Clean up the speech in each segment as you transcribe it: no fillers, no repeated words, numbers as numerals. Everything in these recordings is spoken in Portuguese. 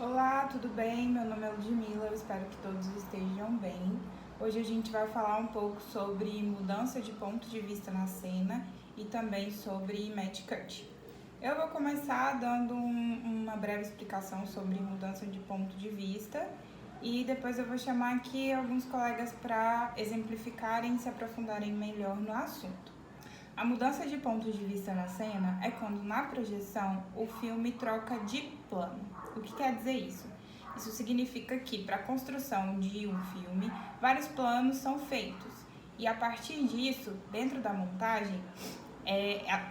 Olá, tudo bem? Meu nome é Ludmilla, eu espero que todos estejam bem. Hoje a gente vai falar um pouco sobre mudança de ponto de vista na cena e também sobre match cut. Eu vou começar dando uma breve explicação sobre mudança de ponto de vista e depois eu vou chamar aqui alguns colegas para exemplificarem e se aprofundarem melhor no assunto. A mudança de ponto de vista na cena é quando, na projeção, o filme troca de plano. O que quer dizer isso? Isso significa que, para a construção de um filme, vários planos são feitos. E a partir disso, dentro da montagem,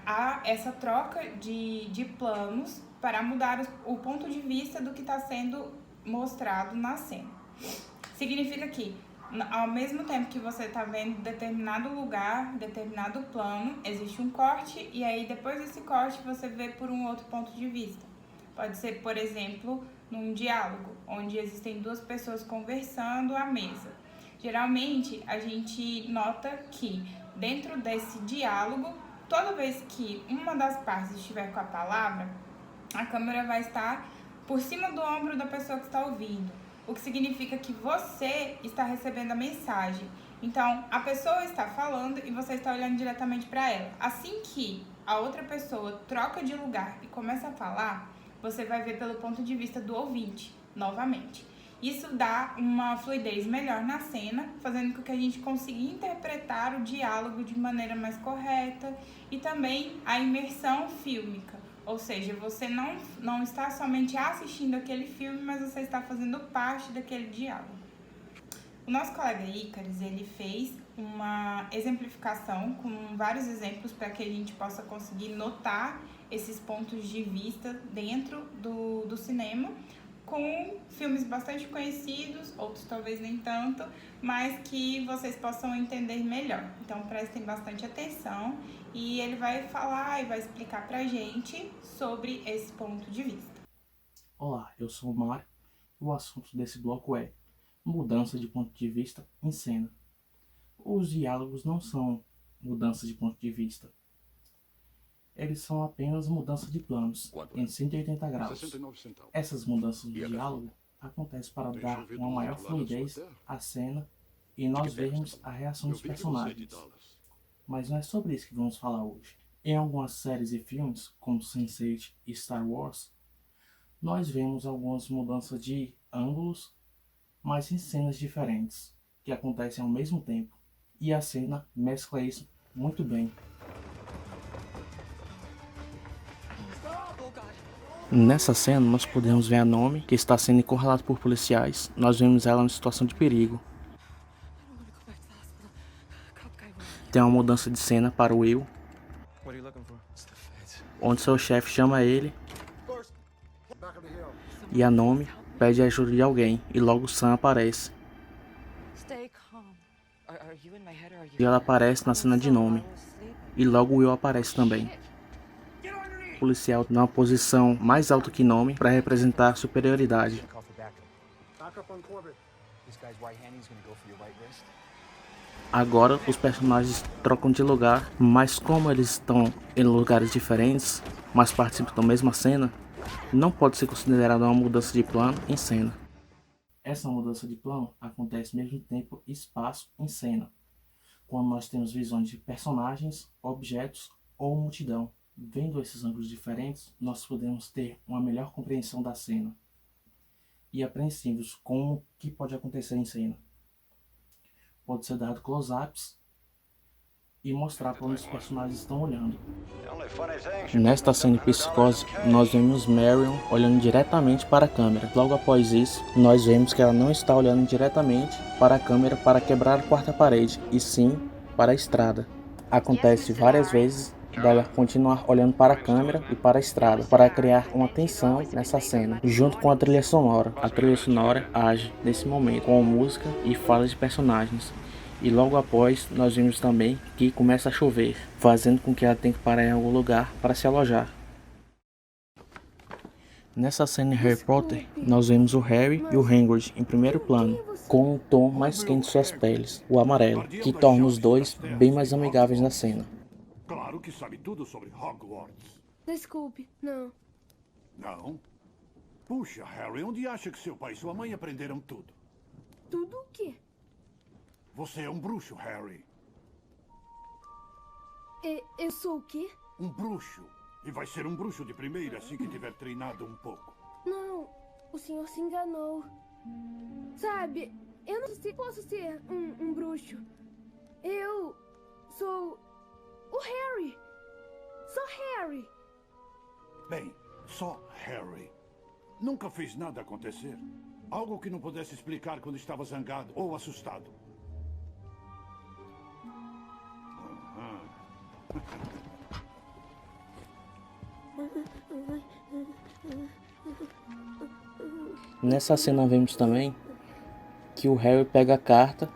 há essa troca de planos para mudar o ponto de vista do que está sendo mostrado na cena. Significa que, ao mesmo tempo que você está vendo determinado lugar, determinado plano, existe um corte e aí depois desse corte você vê por um outro ponto de vista. Pode ser, por exemplo, num diálogo, onde existem duas pessoas conversando à mesa. Geralmente, a gente nota que dentro desse diálogo, toda vez que uma das partes estiver com a palavra, a câmera vai estar por cima do ombro da pessoa que está ouvindo, o que significa que você está recebendo a mensagem. Então, a pessoa está falando e você está olhando diretamente para ela. Assim que a outra pessoa troca de lugar e começa a falar, você vai ver pelo ponto de vista do ouvinte, novamente. Isso dá uma fluidez melhor na cena, fazendo com que a gente consiga interpretar o diálogo de maneira mais correta e também a imersão fílmica. Ou seja, você não está somente assistindo aquele filme, mas você está fazendo parte daquele diálogo. O nosso colega Ícaris, ele fez uma exemplificação com vários exemplos para que a gente possa conseguir notar esses pontos de vista dentro do cinema, com filmes bastante conhecidos, outros talvez nem tanto, mas que vocês possam entender melhor. Então prestem bastante atenção e ele vai falar e vai explicar pra gente sobre esse ponto de vista. Olá, eu sou o Mário e o assunto desse bloco é mudança de ponto de vista em cena. Os diálogos não são mudança de ponto de vista, eles são apenas mudança de planos em 180 graus. Essas mudanças de diálogo acontecem para dar uma maior fluidez à cena e nós vermos a reação dos personagens. Mas não é sobre isso que vamos falar hoje. Em algumas séries e filmes, como Sense8 e Star Wars, nós vemos algumas mudanças de ângulos, mas em cenas diferentes, que acontecem ao mesmo tempo, e a cena mescla isso muito bem. Nessa cena nós podemos ver a Nomi, que está sendo encurralada por policiais. Nós vemos ela em situação de perigo. Tem uma mudança de cena para o Will, onde seu chefe chama ele e a Nomi pede a ajuda de alguém, e logo Sam aparece. E ela aparece na cena de Nomi, e logo Will aparece também. O policial numa posição mais alta que Nomi para representar superioridade. Agora os personagens trocam de lugar, mas como eles estão em lugares diferentes, mas participam da mesma cena, não pode ser considerada uma mudança de plano em cena. Essa mudança de plano acontece ao mesmo tempo e espaço em cena, quando nós temos visões de personagens, objetos ou multidão. Vendo esses ângulos diferentes, nós podemos ter uma melhor compreensão da cena e apreensivos com o que pode acontecer em cena. Pode ser dado close-ups e mostrar para onde os personagens estão olhando. Nesta cena de psicose, nós vemos Marion olhando diretamente para a câmera. Logo após isso, nós vemos que ela não está olhando diretamente para a câmera para quebrar a quarta parede, e sim para a estrada. Acontece várias vezes dela continuar olhando para a câmera e para a estrada, para criar uma tensão nessa cena, junto com a trilha sonora. A trilha sonora age nesse momento com música e falas de personagens. E logo após, nós vimos também que começa a chover, fazendo com que ela tenha que parar em algum lugar para se alojar. Nessa cena em Harry Potter, nós vemos o Harry e o Hagrid em primeiro plano, com um tom mais quente de suas peles, o amarelo, que torna os dois bem mais amigáveis na cena. Claro que sabe tudo sobre Hogwarts. Desculpe, não. Não? Puxa, Harry, onde acha que seu pai e sua mãe aprenderam tudo? Tudo o quê? Você é um bruxo, Harry. Eu sou o quê? Um bruxo. E vai ser um bruxo de primeira assim que tiver treinado um pouco. Não, o senhor se enganou. Sabe, eu não sei se posso ser um bruxo. Eu sou o Harry. Sou Harry. Bem, só Harry. Nunca fez nada acontecer. Algo que não pudesse explicar quando estava zangado ou assustado. Nessa cena vemos também que o Harry pega a carta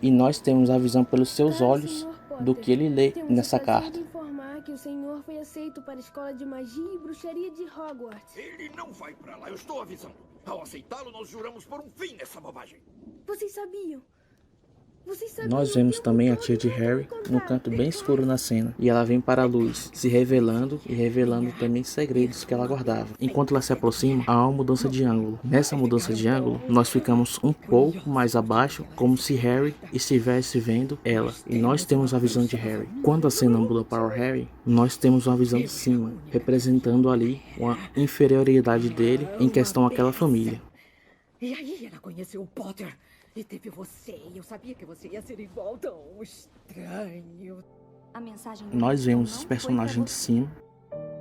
e nós temos a visão pelos seus Caro olhos Sr. Potter, do que ele lê temos nessa o prazer carta. de informar que o senhor foi aceito para a Escola de Magia e Bruxaria de Hogwarts. Ele não vai pra lá, eu estou avisando. Ao aceitá-lo, nós juramos por um fim nessa bobagem. Vocês sabiam? Vocês sabiam Nós que vemos eu também a todo tia de mundo Harry me contar num canto bem depois. escuro na cena, e ela vem para a luz, se revelando e revelando também segredos que ela guardava. Enquanto ela se aproxima, há uma mudança de ângulo. Nessa mudança de ângulo, nós ficamos um pouco mais abaixo, como se Harry estivesse vendo ela, e nós temos a visão de Harry. Quando a cena muda para o Harry, nós temos uma visão de cima, representando ali uma inferioridade dele em questão àquela família. E aí ela conheceu o Potter e teve você. E eu sabia que você ia ser igual tão estranho. A mensagem do Nós Capitão vemos não os foi personagens pra de você. cima.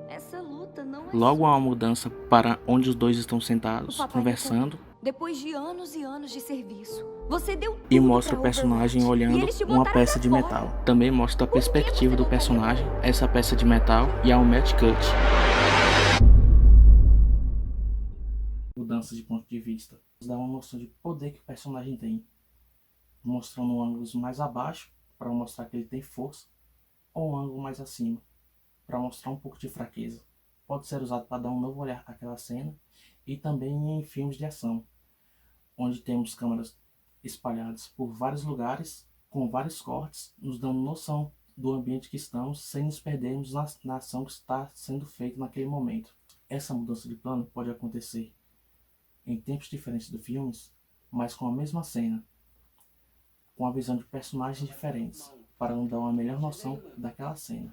Essa luta não é Logo sua. há uma mudança para onde os dois estão O sentados, papai conversando, me contou. Depois de anos e anos de serviço, você deu tudo e mostra pra o personagem Overwatch. olhando E eles te uma botaram peça pra de fora. metal. Também mostra a Por que perspectiva você do não personagem, faria? essa peça de metal, e há um match cut. Mudança de ponto de vista. Dá uma noção de poder que o personagem tem. Mostrando ângulos mais abaixo, para mostrar que ele tem força, ou um ângulo mais acima, para mostrar um pouco de fraqueza. Pode ser usado para dar um novo olhar àquela cena, e também em filmes de ação, onde temos câmeras espalhadas por vários lugares, com vários cortes, nos dando noção do ambiente que estamos, sem nos perdermos na ação que está sendo feita naquele momento. Essa mudança de plano pode acontecer em tempos diferentes dos filmes, mas com a mesma cena, com a visão de personagens diferentes, para nos dar uma melhor noção daquela cena.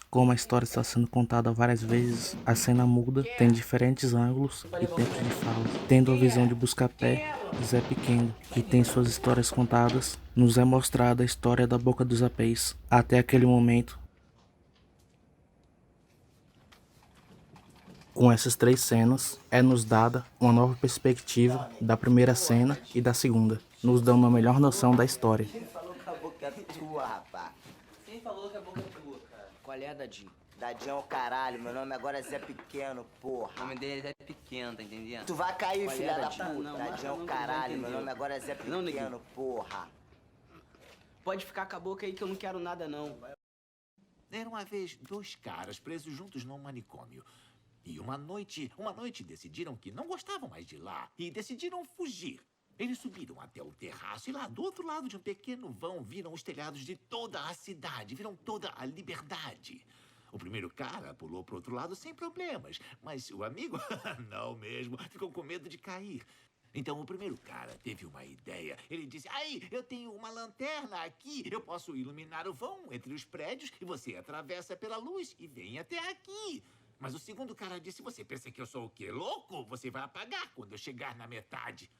Como a história está sendo contada várias vezes, a cena muda, tem diferentes ângulos e tempos de fala. Tendo a visão de Buscapé, Zé Pequeno, que tem suas histórias contadas, nos é mostrada a história da Boca dos Apês, até aquele momento. Com essas três cenas, é nos dada uma nova perspectiva da primeira cena e da segunda, nos dando uma melhor noção da história. Quem falou que a boca é tua, rapá? Quem falou que a boca é tua, cara? Qual é, Dadinho? Dadinho é o caralho, meu nome agora é Zé Pequeno, O porra. nome dele é pequeno, tá entendendo? Tu vai cair, Qual é, filha da Dadinho? puta. Não, Dadinho é mata o não, que caralho, não meu entendeu. nome agora é Zé Não, Pequeno, neguinho. porra. Pode ficar com a boca aí que eu não quero nada, não. Era uma vez dois caras presos juntos num manicômio. E uma noite decidiram que não gostavam mais de lá e decidiram fugir. Eles subiram até o terraço e lá do outro lado de um pequeno vão viram os telhados de toda a cidade, viram toda a liberdade. O primeiro cara pulou pro outro lado sem problemas, mas o amigo, não mesmo, ficou com medo de cair. Então o primeiro cara teve uma ideia. Ele disse, aí, eu tenho uma lanterna aqui, eu posso iluminar o vão entre os prédios e você atravessa pela luz e vem até aqui. Mas o segundo cara disse, você pensa que eu sou o quê, louco? Você vai apagar quando eu chegar na metade.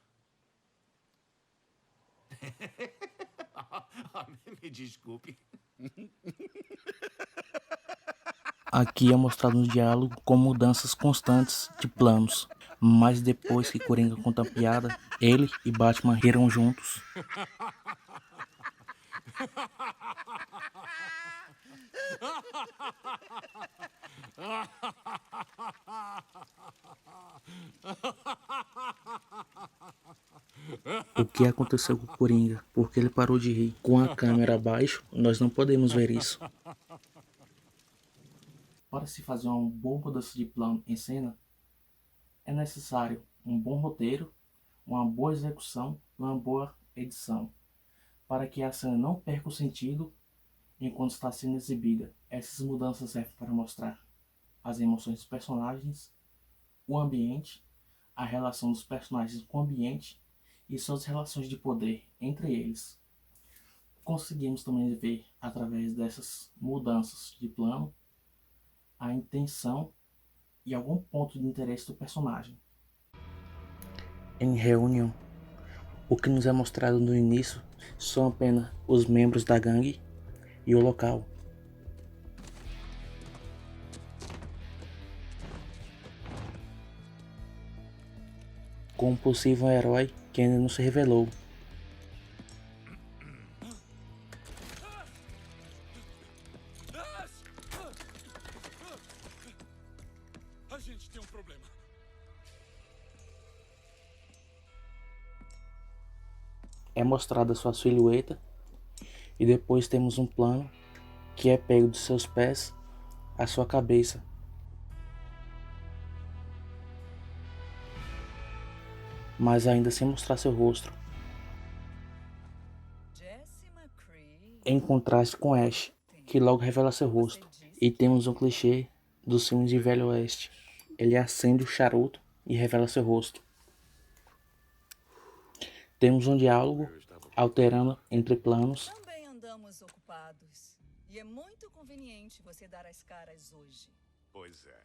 Me desculpe. Aqui é mostrado um diálogo com mudanças constantes de planos, mas depois que Coringa conta a piada, ele e Batman riram juntos. O que aconteceu com o Coringa? Porque ele parou de rir. Com a câmera abaixo, nós não podemos ver isso. Para se fazer uma boa mudança de plano em cena, é necessário um bom roteiro, uma boa execução e uma boa edição, para que a cena não perca o sentido enquanto está sendo exibida. Essas mudanças servem para mostrar as emoções dos personagens, o ambiente, a relação dos personagens com o ambiente e suas relações de poder entre eles. Conseguimos também ver, através dessas mudanças de plano, a intenção e algum ponto de interesse do personagem. Em Reunion, o que nos é mostrado no início são apenas os membros da gangue e o local. Com um possível herói que ainda não se revelou. A gente tem um problema. É mostrada sua silhueta e depois temos um plano que é pego dos seus pés à sua cabeça. Mas ainda sem mostrar seu rosto. Em contraste com Ash, que logo revela seu rosto. E temos um clichê dos filmes de Velho Oeste. Ele acende o charuto e revela seu rosto. Temos um diálogo alterando entre planos. Também andamos ocupados. E é muito conveniente você dar as caras hoje. Pois é.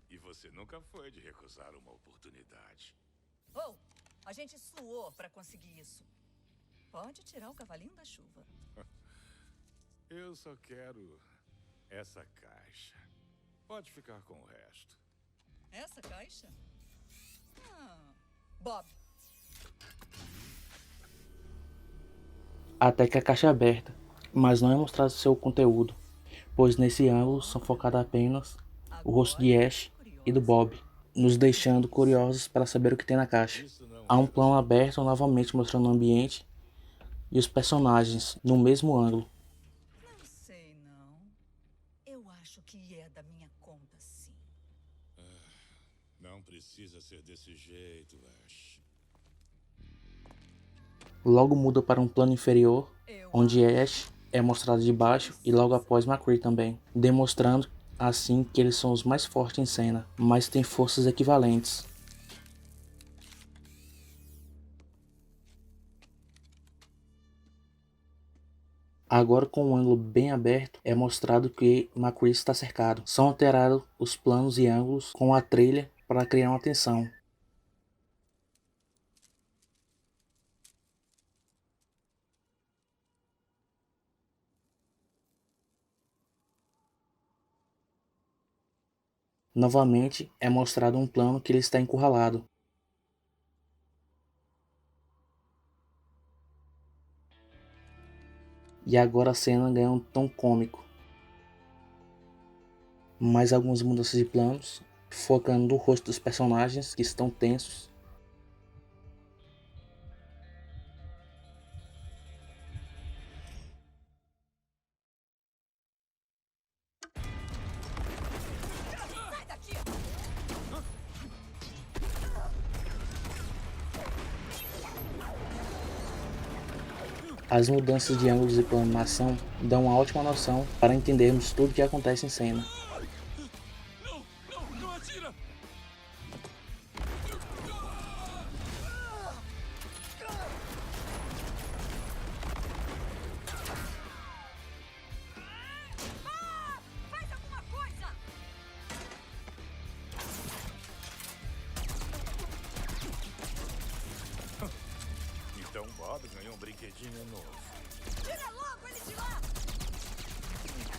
E você nunca foi de recusar uma oportunidade. Oh, a gente suou pra conseguir isso. Pode tirar o cavalinho da chuva. Eu só quero essa caixa. Pode ficar com o resto. Essa caixa? Bob. Até que a caixa é aberta, mas não é mostrado seu conteúdo, pois nesse ângulo são focados apenas o rosto de Ash e do Bob, nos deixando curiosos para saber o que tem na caixa. Há um plano aberto novamente mostrando o ambiente e os personagens no mesmo ângulo. Não sei, não. Eu acho que é da minha conta, sim. Não precisa ser desse jeito, Ash. Logo muda para um plano inferior, onde Ash é mostrado de baixo e logo após McCree também, demonstrando assim que eles são os mais fortes em cena, mas têm forças equivalentes. Agora, com um ângulo bem aberto, é mostrado que McCree está cercado. São alterados os planos e ângulos com a trilha para criar uma tensão. Novamente, é mostrado um plano que ele está encurralado. E agora a cena ganha um tom cômico. Mais algumas mudanças de planos, focando no rosto dos personagens que estão tensos. As mudanças de ângulos e plano na ação dão uma ótima noção para entendermos tudo o que acontece em cena. Não atira! Faz alguma coisa! Então Bob ganhou um brinquedinho novo. Tira logo ele de lá!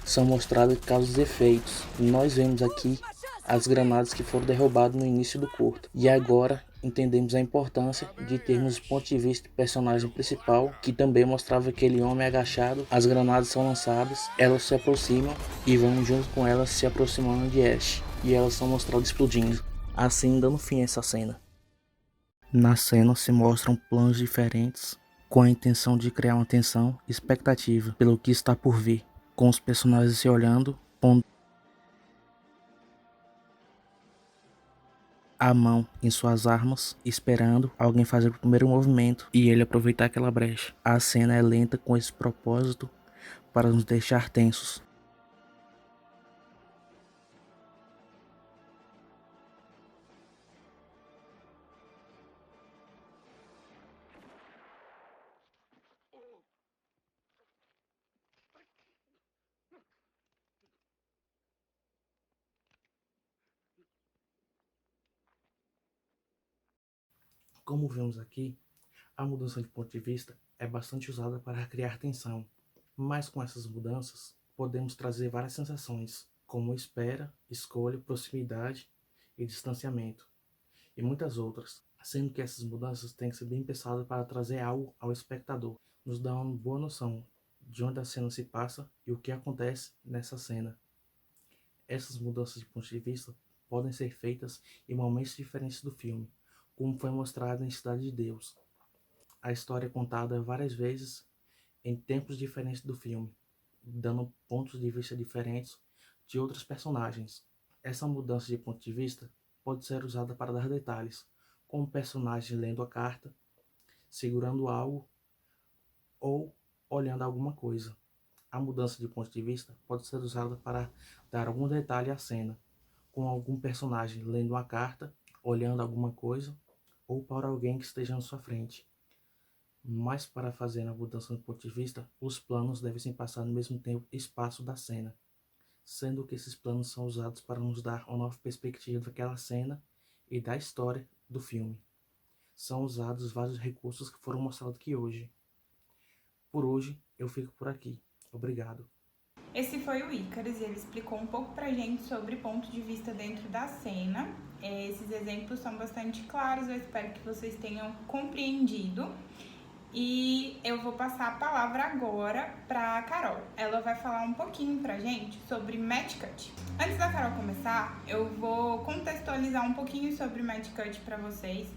São mostrados causas e efeitos. Nós vemos aqui as granadas que foram derrubadas no início do curto. E agora entendemos a importância de termos o ponto de vista do personagem principal, que também mostrava aquele homem agachado. As granadas são lançadas, elas se aproximam e vão junto com elas se aproximando de Ash. E elas são mostradas explodindo, assim dando fim a essa cena. Na cena se mostram planos diferentes, com a intenção de criar uma tensão e expectativa pelo que está por vir, com os personagens se olhando, pondo a mão em suas armas, esperando alguém fazer o primeiro movimento e ele aproveitar aquela brecha. A cena é lenta com esse propósito para nos deixar tensos. Como vemos aqui, a mudança de ponto de vista é bastante usada para criar tensão, mas com essas mudanças podemos trazer várias sensações, como espera, escolha, proximidade e distanciamento, e muitas outras, sendo que essas mudanças têm que ser bem pensadas para trazer algo ao espectador, nos dá uma boa noção de onde a cena se passa e o que acontece nessa cena. Essas mudanças de ponto de vista podem ser feitas em momentos diferentes do filme, como foi mostrado em Cidade de Deus. A história é contada várias vezes em tempos diferentes do filme, dando pontos de vista diferentes de outros personagens. Essa mudança de ponto de vista pode ser usada para dar detalhes, como o personagem lendo a carta, segurando algo ou olhando alguma coisa. A mudança de ponto de vista pode ser usada para dar algum detalhe à cena, com algum personagem lendo uma carta, olhando alguma coisa, ou para alguém que esteja na sua frente. Mas para fazer a mudança de ponto de vista, os planos devem se passar no mesmo tempo e espaço da cena, sendo que esses planos são usados para nos dar uma nova perspectiva daquela cena e da história do filme. São usados vários recursos que foram mostrados aqui hoje. Por hoje, eu fico por aqui. Obrigado. Esse foi o Ícaros e ele explicou um pouco pra gente sobre ponto de vista dentro da cena. Esses exemplos são bastante claros, eu espero que vocês tenham compreendido. E eu vou passar a palavra agora pra Carol. Ela vai falar um pouquinho pra gente sobre Match Cut. Antes da Carol começar, eu vou contextualizar um pouquinho sobre Match Cut pra vocês,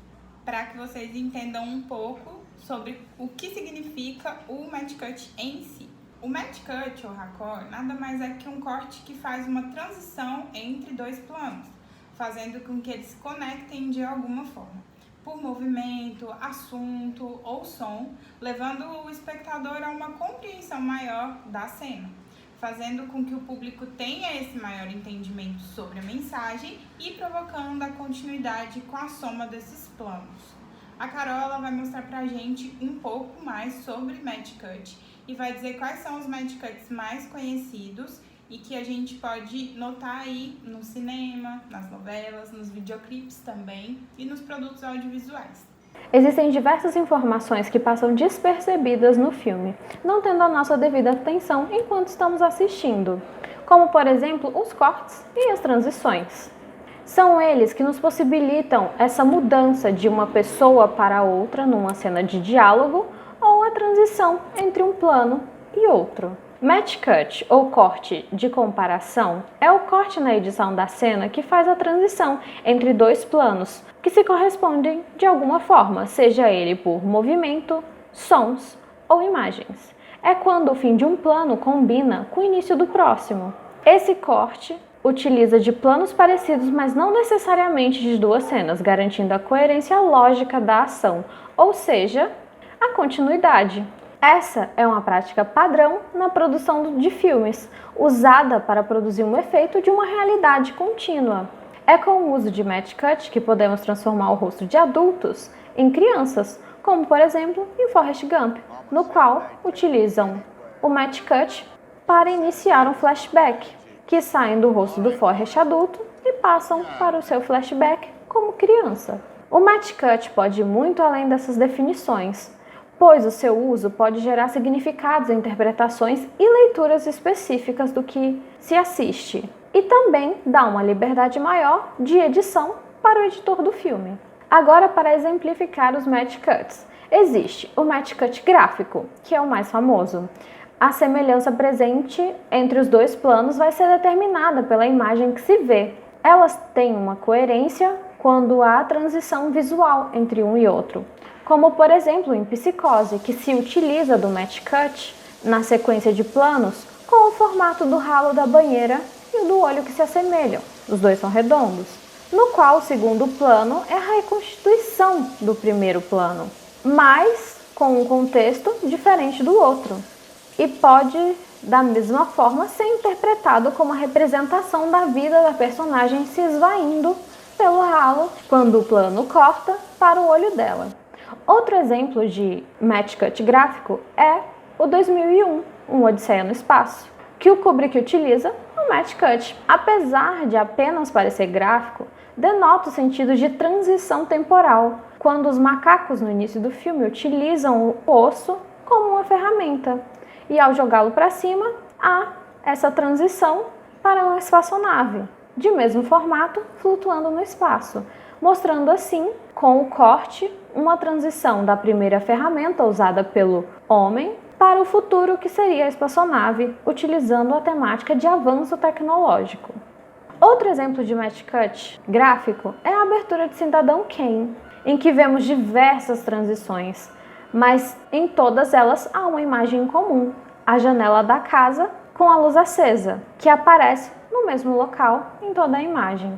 para que vocês entendam um pouco sobre o que significa o Match Cut em si. O Match Cut, ou raccord, nada mais é que um corte que faz uma transição entre dois planos, fazendo com que eles se conectem de alguma forma, por movimento, assunto ou som, levando o espectador a uma compreensão maior da cena, fazendo com que o público tenha esse maior entendimento sobre a mensagem e provocando a continuidade com a soma desses planos. A Carol ela vai mostrar pra gente um pouco mais sobre Match Cut e vai dizer quais são os Match Cuts mais conhecidos e que a gente pode notar aí no cinema, nas novelas, nos videoclipes também e nos produtos audiovisuais. Existem diversas informações que passam despercebidas no filme, não tendo a nossa devida atenção enquanto estamos assistindo, como por exemplo os cortes e as transições. São eles que nos possibilitam essa mudança de uma pessoa para outra numa cena de diálogo ou a transição entre um plano e outro. Match Cut, ou corte de comparação, é o corte na edição da cena que faz a transição entre dois planos que se correspondem de alguma forma, seja ele por movimento, sons ou imagens. É quando o fim de um plano combina com o início do próximo. Esse corte utiliza de planos parecidos, mas não necessariamente de duas cenas, garantindo a coerência lógica da ação, ou seja, a continuidade. Essa é uma prática padrão na produção de filmes, usada para produzir um efeito de uma realidade contínua. É com o uso de Match Cut que podemos transformar o rosto de adultos em crianças, como por exemplo em Forrest Gump, no qual utilizam o Match Cut para iniciar um flashback, que saem do rosto do Forrest adulto e passam para o seu flashback como criança. O Match Cut pode ir muito além dessas definições, pois o seu uso pode gerar significados, interpretações e leituras específicas do que se assiste, e também dá uma liberdade maior de edição para o editor do filme. Agora, para exemplificar os Match Cuts, existe o Match Cut gráfico, que é o mais famoso. A semelhança presente entre os dois planos vai ser determinada pela imagem que se vê. Elas têm uma coerência quando há transição visual entre um e outro, como por exemplo em Psicose, que se utiliza do Match Cut na sequência de planos com o formato do ralo da banheira e do olho que se assemelham, os dois são redondos, no qual o segundo plano é a reconstituição do primeiro plano, mas com um contexto diferente do outro, e pode, da mesma forma, ser interpretado como a representação da vida da personagem se esvaindo pelo ralo quando o plano corta para o olho dela. Outro exemplo de Match Cut gráfico é o 2001, Odisseia no Espaço, que o Kubrick utiliza no Match Cut. Apesar de apenas parecer gráfico, denota o sentido de transição temporal, quando os macacos no início do filme utilizam o osso como uma ferramenta, e ao jogá-lo para cima, há essa transição para uma espaçonave, de mesmo formato, flutuando no espaço, mostrando assim, com o corte, uma transição da primeira ferramenta usada pelo homem para o futuro, que seria a espaçonave, utilizando a temática de avanço tecnológico. Outro exemplo de match cut gráfico é a abertura de Cidadão Kane, em que vemos diversas transições, mas em todas elas há uma imagem em comum, a janela da casa com a luz acesa, que aparece no mesmo local em toda a imagem.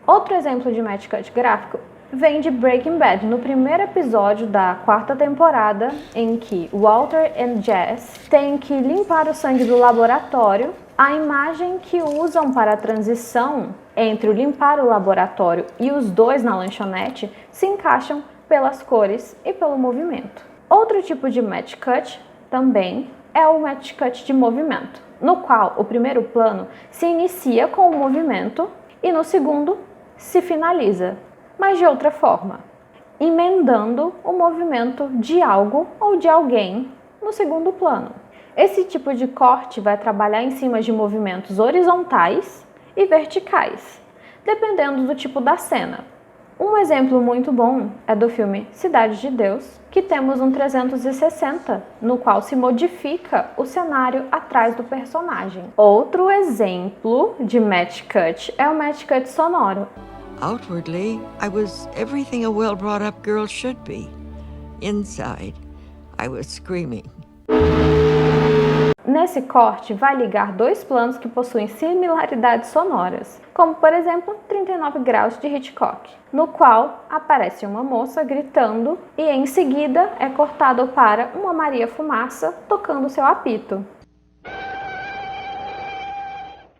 Outro exemplo de match cut gráfico vem de Breaking Bad, no primeiro episódio da 4ª temporada, em que Walter e Jess têm que limpar o sangue do laboratório. A imagem que usam para a transição entre o limpar o laboratório e os dois na lanchonete se encaixam pelas cores e pelo movimento. Outro tipo de match cut também é o match cut de movimento, no qual o primeiro plano se inicia com o movimento e no segundo se finaliza, mas de outra forma, emendando o movimento de algo ou de alguém no segundo plano. Esse tipo de corte vai trabalhar em cima de movimentos horizontais e verticais, dependendo do tipo da cena. Um exemplo muito bom é do filme Cidade de Deus, que temos um 360, no qual se modifica o cenário atrás do personagem. Outro exemplo de match cut é o match cut sonoro. Outwardly, I was everything a well-brought-up girl should be. Inside, I was screaming. Nesse corte, vai ligar dois planos que possuem similaridades sonoras, como por exemplo 39 Graus de Hitchcock, no qual aparece uma moça gritando e em seguida é cortado para uma Maria Fumaça tocando seu apito.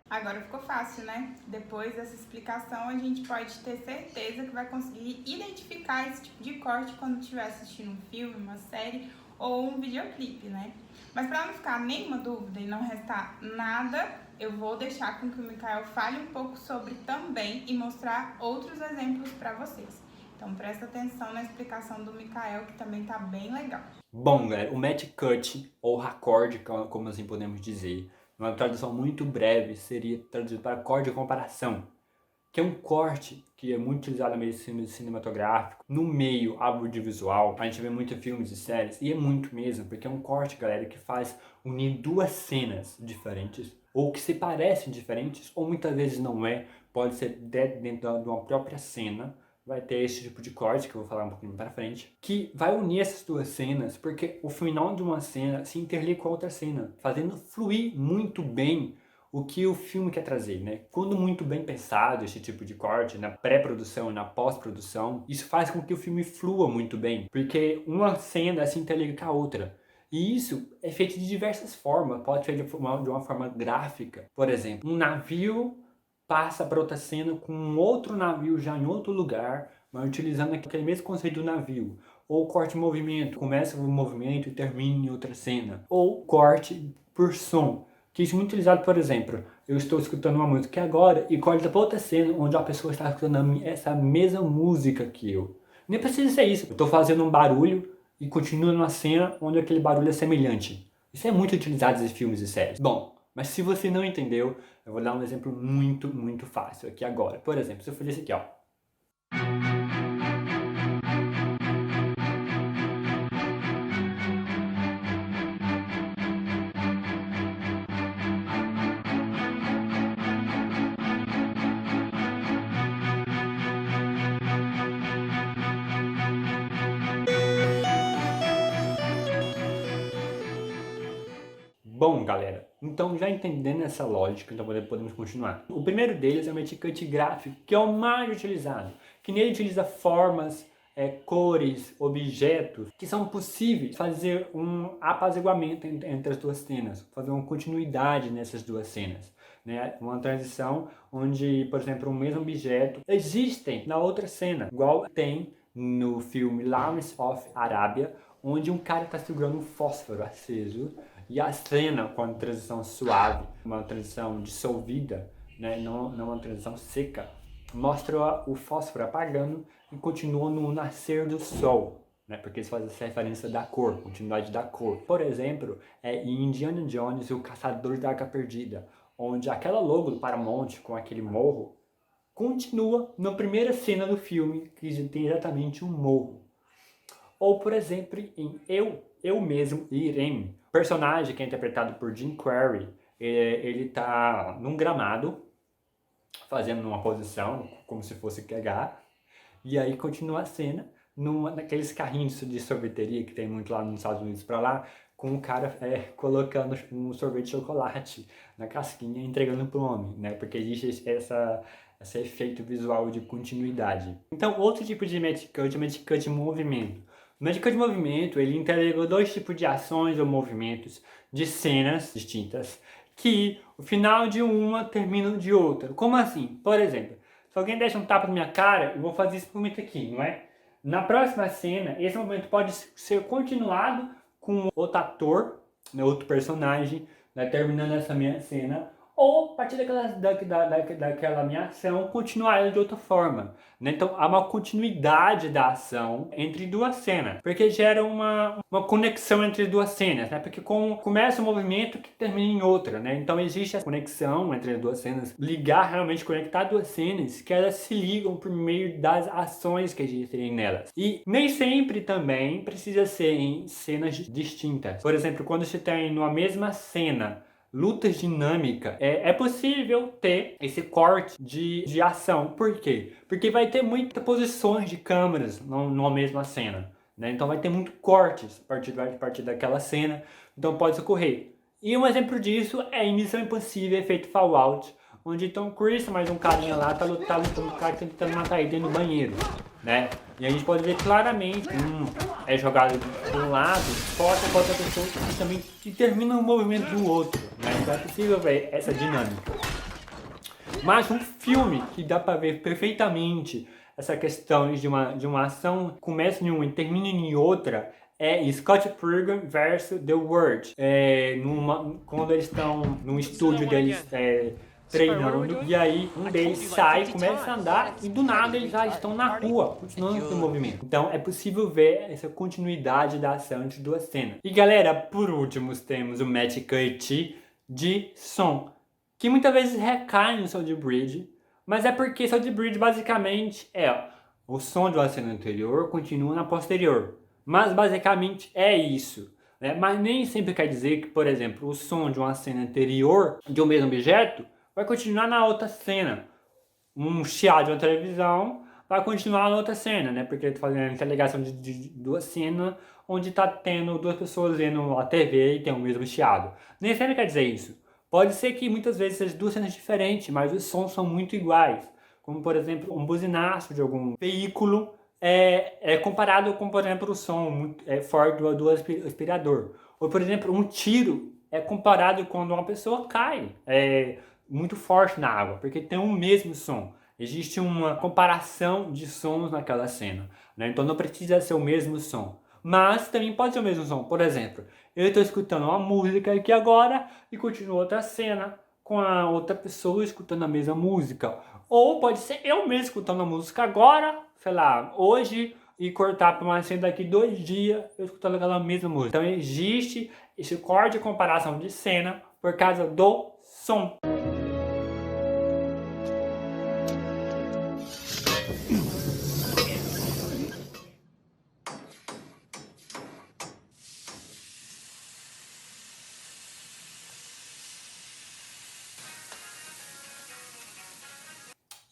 Agora ficou fácil, né? Depois dessa explicação, a gente pode ter certeza que vai conseguir identificar esse tipo de corte quando estiver assistindo um filme, uma série ou um videoclipe, né? Mas para não ficar nenhuma dúvida e não restar nada, eu vou deixar com que o Mikael fale um pouco sobre também e mostrar outros exemplos para vocês. Então presta atenção na explicação do Mikael, que também tá bem legal. Bom, galera, o match cut, ou raccord, como assim podemos dizer, uma tradução muito breve, seria traduzido para corte de comparação, que é um corte que é muito utilizado no meio cinematográfico, no meio audiovisual. A gente vê muito filmes e séries, e é muito mesmo, porque é um corte, galera, que faz unir duas cenas diferentes, ou que se parecem diferentes, ou muitas vezes não é, pode ser dentro de uma própria cena. Vai ter esse tipo de corte, que eu vou falar um pouquinho para frente, que vai unir essas duas cenas, porque o final de uma cena se interliga com a outra cena, fazendo fluir muito bem o que o filme quer trazer, né? Quando muito bem pensado esse tipo de corte, na pré-produção e na pós-produção, isso faz com que o filme flua muito bem, porque uma cena se interliga com a outra. E isso é feito de diversas formas, pode ser de uma forma gráfica. Por exemplo, um navio passa para outra cena com um outro navio já em outro lugar, mas utilizando aquele mesmo conceito do navio. Ou corte de movimento, começa o movimento e termina em outra cena. Ou corte por som, que isso é muito utilizado, por exemplo, eu estou escutando uma música agora e corta para outra cena onde a pessoa está escutando essa mesma música que eu. Nem precisa ser isso, eu estou fazendo um barulho e continuo numa cena onde aquele barulho é semelhante. Isso é muito utilizado em filmes e séries. Bom, mas se você não entendeu, eu vou dar um exemplo muito fácil aqui agora. Por exemplo, se eu fizer esse aqui, ó. Bom, galera, então já entendendo essa lógica, então podemos continuar. O primeiro deles é o match cut gráfico, que é o mais utilizado, que nele utiliza formas, cores, objetos, que são possíveis fazer um apaziguamento entre as duas cenas, fazer uma continuidade nessas duas cenas. né? Uma transição onde, por exemplo, o mesmo objeto existem na outra cena, igual tem no filme Lawrence of Arabia, onde um cara está segurando um fósforo aceso e a cena com a transição suave, uma transição dissolvida, né? Não uma transição seca, mostra o fósforo apagando e continua no nascer do sol, né? Porque eles fazem essa referência da cor, continuidade da cor. Por exemplo, em Indiana Jones e o Caçador da Arca Perdida, onde aquela logo do Paramount com aquele morro continua na primeira cena do filme, que tem exatamente um morro. Ou, por exemplo, em Eu Mesmo e Irene, o personagem que é interpretado por Jim Carrey, ele tá num gramado, fazendo uma posição, como se fosse cagar, e aí continua a cena, naqueles carrinhos de sorveteria que tem muito lá nos Estados Unidos pra lá, com o cara colocando um sorvete de chocolate na casquinha e entregando pro homem, né? Porque existe esse efeito visual de continuidade. Então, outro tipo de Magic Cut é o Magic Cut de movimento. O Magic Cut de movimento, ele integra dois tipos de ações ou movimentos de cenas distintas, que o final de uma termina de outra. Como assim? Por exemplo, se alguém deixa um tapa na minha cara, eu vou fazer esse movimento aqui, não é? Na próxima cena, esse movimento pode ser continuado com outro ator, né, outro personagem, né, terminando essa minha cena, ou a partir daquela minha ação, continuar ela de outra forma, né? Então há uma continuidade da ação entre duas cenas, porque gera uma conexão entre duas cenas, né? Porque começa um movimento que termina em outra, né? Então existe a conexão entre as duas cenas, conectar duas cenas que elas se ligam por meio das ações que existem nelas. E nem sempre também precisa ser em cenas distintas. Por exemplo, quando você tem numa mesma cena lutas dinâmicas, é possível ter esse corte de ação. Por quê? Porque vai ter muitas posições de câmeras numa mesma cena, né? Então vai ter muitos cortes a partir daquela cena, então pode ocorrer. E um exemplo disso é em Missão Impossível Efeito Fallout, onde Tom Cruise, mais um carinha lá, tá lutando com um cara tentando matar ele dentro do banheiro, né? E a gente pode ver claramente é jogado de um lado, corta para outra pessoa e também que termina o movimento do outro, né? Então é possível ver essa dinâmica. Mas um filme que dá para ver perfeitamente essa questão de uma ação começa em uma e termina em outra é Scott Pilgrim vs. The World. Quando eles estão num estúdio deles treinando, e aí um deles sai, começa a andar e do nada eles já estão na rua, continuando com o movimento. Então é possível ver essa continuidade da ação entre duas cenas. E galera, por último temos o Magic Cut de som, que muitas vezes recai no Sound Bridge, mas é porque Sound Bridge basicamente o som de uma cena anterior continua na posterior. Mas basicamente é isso, né? Mas nem sempre quer dizer que, por exemplo, o som de uma cena anterior de um mesmo objeto vai continuar na outra cena. Um chiado de uma televisão vai continuar na outra cena, né? Porque eu tô fazendo a interligação de duas cenas onde tá tendo duas pessoas vendo a TV e tem o mesmo chiado. Nem sempre quer dizer isso. Pode ser que muitas vezes sejam duas cenas diferentes, mas os sons são muito iguais. Como, por exemplo, um buzinaço de algum veículo é comparado com, por exemplo, o som muito forte do aspirador. Ou, por exemplo, um tiro é comparado quando uma pessoa cai muito forte na água, porque tem o mesmo som. Existe uma comparação de sons naquela cena, né? Então não precisa ser o mesmo som. Mas também pode ser o mesmo som. Por exemplo, eu estou escutando uma música aqui agora e continua outra cena com a outra pessoa escutando a mesma música. Ou pode ser eu mesmo escutando a música agora, sei lá, hoje, e cortar para uma cena daqui 2 dias eu escutando aquela mesma música. Então existe esse corte de comparação de cena por causa do som.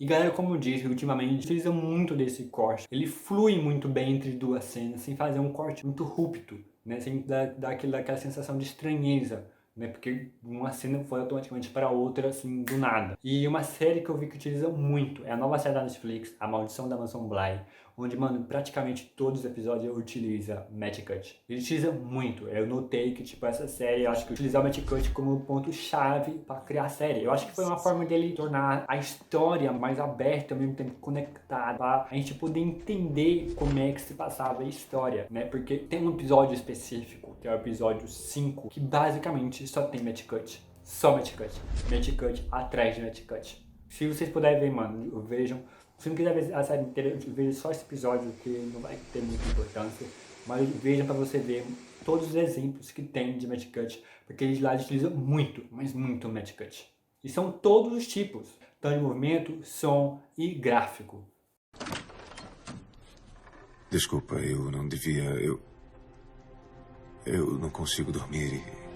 E galera, como eu disse, ultimamente utiliza muito desse corte. Ele flui muito bem entre duas cenas, sem fazer um corte muito rúpido, né? Sem dar aquela sensação de estranheza, né? Porque uma cena foi automaticamente para outra, assim, do nada. E uma série que eu vi que utiliza muito é a nova série da Netflix, A Maldição da Mansão Bly, onde, mano, praticamente todos os episódios utiliza Match Cut. Ele utiliza muito. Eu notei que, tipo, essa série, eu acho que utilizar o Match Cut como ponto-chave pra criar a série. Eu acho que foi uma forma dele tornar a história mais aberta, ao mesmo tempo conectada, pra a gente poder entender como é que se passava a história, né? Porque tem um episódio específico, que é o episódio 5, que basicamente só tem Match Cut. Só Match Cut. Match Cut atrás de Match Cut. Se vocês puderem ver, mano, vejam. Se não quiser ver a série inteira, veja só esse episódio, que não vai ter muita importância. Mas vejam pra você ver todos os exemplos que tem de Match Cut, porque eles lá utilizam muito, mas muito Match Cut. E são todos os tipos, tanto de movimento, som e gráfico. Desculpa, eu não devia... Eu não consigo dormir e...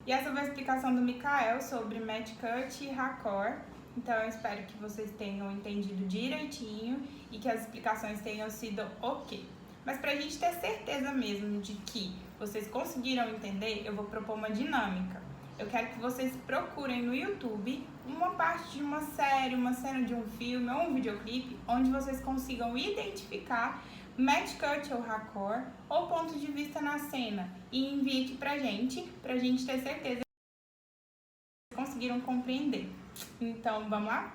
E essa foi a explicação do Mikael sobre Match Cut e Raccord. Então eu espero que vocês tenham entendido direitinho e que as explicações tenham sido ok. Mas pra gente ter certeza mesmo de que vocês conseguiram entender, eu vou propor uma dinâmica. Eu quero que vocês procurem no YouTube uma parte de uma série, uma cena de um filme ou um videoclipe onde vocês consigam identificar Match Cut ou Raccord ou ponto de vista na cena e envie aqui pra gente ter certeza que vocês conseguiram compreender. Então, vamos lá?